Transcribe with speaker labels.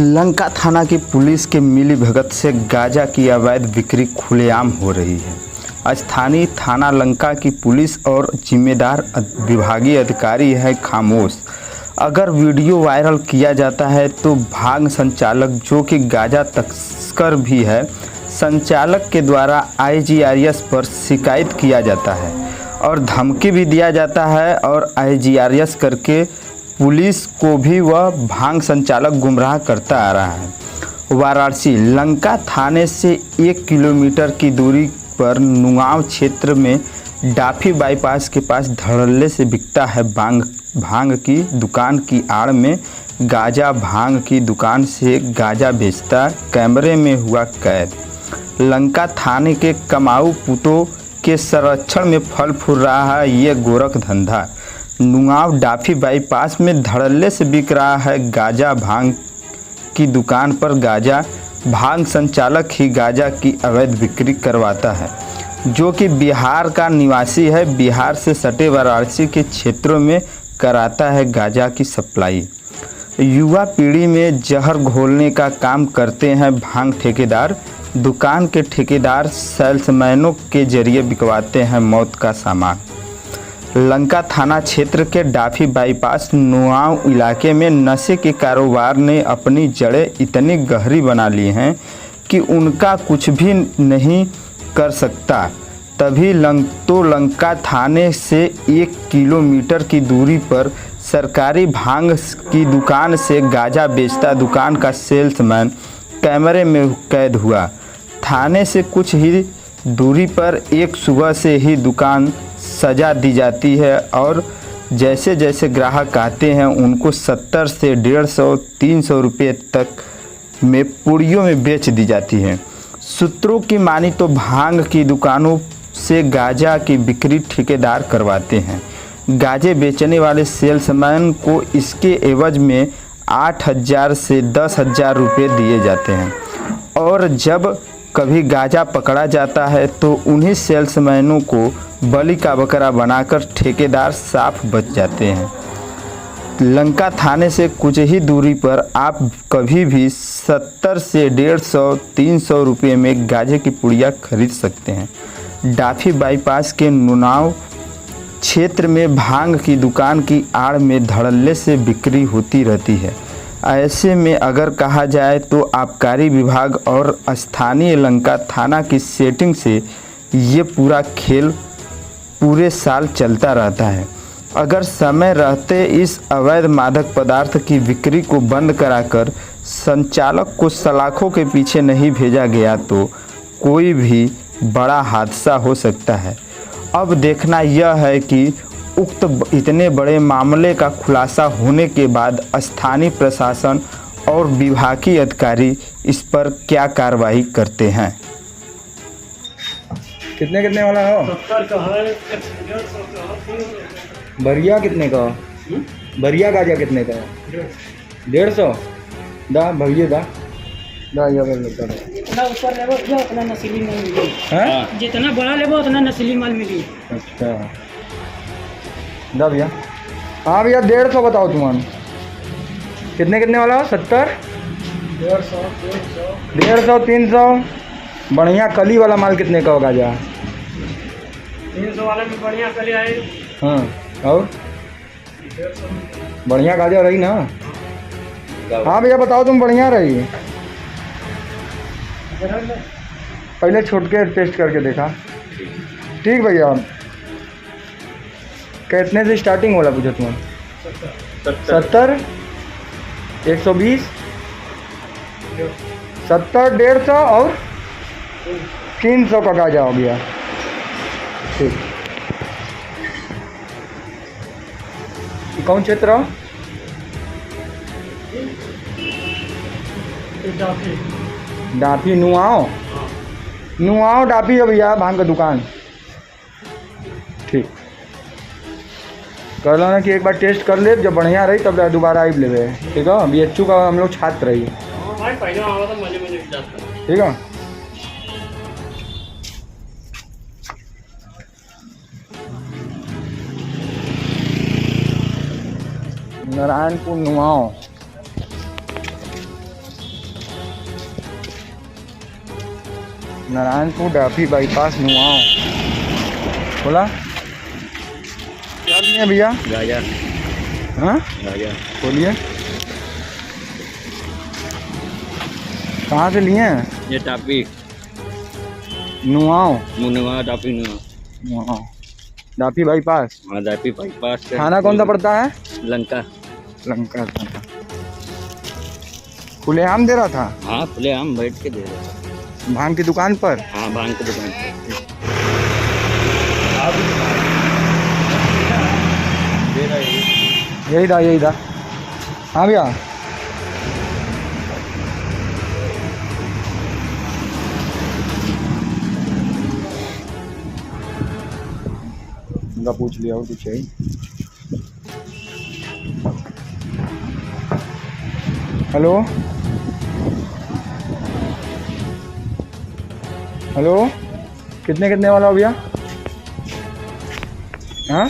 Speaker 1: लंका थाना की पुलिस के मिलीभगत से गांजा की अवैध बिक्री खुलेआम हो रही है। स्थानीय थाना लंका की पुलिस और जिम्मेदार विभागीय अधिकारी है खामोश। अगर वीडियो वायरल किया जाता है तो भांग संचालक, जो कि गांजा तस्कर भी है, संचालक के द्वारा IGRS पर शिकायत किया जाता है और धमकी भी दिया जाता है और IGRS करके पुलिस को भी वह भांग संचालक गुमराह करता आ रहा है। वाराणसी लंका थाने से 1 किलोमीटर की दूरी पर नुआव क्षेत्र में डाफी बाईपास के पास धड़ल्ले से बिकता है भांग की दुकान की आड़ में गांजा। भांग की दुकान से गांजा बेचता कैमरे में हुआ कैद। लंका थाने के कमाऊ पुतों के संरक्षण में फल फूल रहा है ये गोरख धंधा। नुआव डाफी बाईपास में धड़ल्ले से बिक रहा है गांजा। भांग की दुकान पर गांजा भांग संचालक ही गांजा की अवैध बिक्री करवाता है, जो कि बिहार का निवासी है। बिहार से सटे वाराणसी के क्षेत्रों में कराता है गांजा की सप्लाई। युवा पीढ़ी में जहर घोलने का काम करते हैं भांग ठेकेदार। दुकान के ठेकेदार सेल्समैनों के जरिए बिकवाते हैं मौत का सामान। लंका थाना क्षेत्र के डाफी बाईपास नुआव इलाके में नशे के कारोबार ने अपनी जड़ें इतनी गहरी बना ली हैं कि उनका कुछ भी नहीं कर सकता। तभी लंका थाने से 1 किलोमीटर की दूरी पर सरकारी भांग की दुकान से गांजा बेचता दुकान का सेल्समैन कैमरे में कैद हुआ। थाने से कुछ ही दूरी पर एक सुबह से ही दुकान सजा दी जाती है और जैसे जैसे ग्राहक आते हैं उनको 70 से 150 300 रुपये तक में पुड़ियों में बेच दी जाती है। सूत्रों की मानी तो भांग की दुकानों से गांजा की बिक्री ठेकेदार करवाते हैं। गांजे बेचने वाले सेल्समैन को इसके एवज में 8,000 से 10,000 रुपये दिए जाते हैं और जब कभी गांजा पकड़ा जाता है तो उन्हीं सेल्समैनों को बलि का बकरा बनाकर ठेकेदार साफ बच जाते हैं। लंका थाने से कुछ ही दूरी पर आप कभी भी 70 से 150 300 रुपये में गांजे की पुड़िया खरीद सकते हैं। डाफी बाईपास के नुनाव क्षेत्र में भांग की दुकान की आड़ में धड़ल्ले से बिक्री होती रहती है। ऐसे में अगर कहा जाए तो आबकारी विभाग और स्थानीय लंका थाना की सेटिंग से ये पूरा खेल पूरे साल चलता रहता है। अगर समय रहते इस अवैध मादक पदार्थ की बिक्री को बंद कराकर संचालक को सलाखों के पीछे नहीं भेजा गया तो कोई भी बड़ा हादसा हो सकता है। अब देखना यह है कि उक्त इतने बड़े मामले का खुलासा होने के बाद स्थानीय प्रशासन और विभागीय अधिकारी इस पर क्या कार्रवाई करते हैं।
Speaker 2: कितने कितने वाला हो?
Speaker 3: 70 का है, 150 का है।
Speaker 2: बरिया कितने का? बरिया गाजा कितने का? 150। दा भैया दा ये लगता है।
Speaker 3: जितना ऊपर लेबो जो उतना नस्ली माल मिली।
Speaker 2: हैं?
Speaker 3: जितना बड़ा लेबो उतना नस्ली माल मिली।
Speaker 2: अच्छा दा भैया। हाँ भैया 150 बताओ तुम। कितने कितने वाला? 70 150 300। बढ़िया कली वाला माल कितने का होगा? जा
Speaker 3: 300 वाला भी बढ़िया कली आए।
Speaker 2: हाँ और बढ़िया गाजर रही ना? हाँ भैया बताओ तुम। बढ़िया रही। पहले छोट के टेस्ट करके देखा। ठीक भैया। कितने से स्टार्टिंग वाला पूछो तुम? 70 120 70 150 और 300 का गाजा हो गया। ठीक। कौन क्षेत्र? डाफी नुआव डाफी है भैया भांग का दुकान। ठीक कर लो ना कि एक बार टेस्ट कर ले, जब बढ़िया रही तब दोबारा आई ले। ठीक है। BHU का हम लोग छात्र रही। ठीक है। नारायणपुर नुआव। नारायणपुर डाफी बाईपास नुआओ। बोला क्या लिए हैं भैया?
Speaker 4: गाजर
Speaker 2: हाँ
Speaker 4: गाजर
Speaker 2: बोलिए कहाँ से लिए हैं?
Speaker 4: ये टापी
Speaker 2: नुआओ।
Speaker 4: मुनवा टापी
Speaker 2: नुआओ डाफी बाईपास।
Speaker 4: हाँ टापी बाईपास से
Speaker 2: थाना कौन सा पड़ता है?
Speaker 4: लंका।
Speaker 2: लंका थाना। खुलेआम दे रहा था
Speaker 4: हाँ खुले आम बैठ के दे रहे।
Speaker 2: भांग की दुकान पर।
Speaker 4: हाँ भांग की दुकान पे।
Speaker 2: यही था हाँ भैया। उनका पूछ लिया और कुछ है। हेलो हेलो कितने वाला हो भैया? हाँ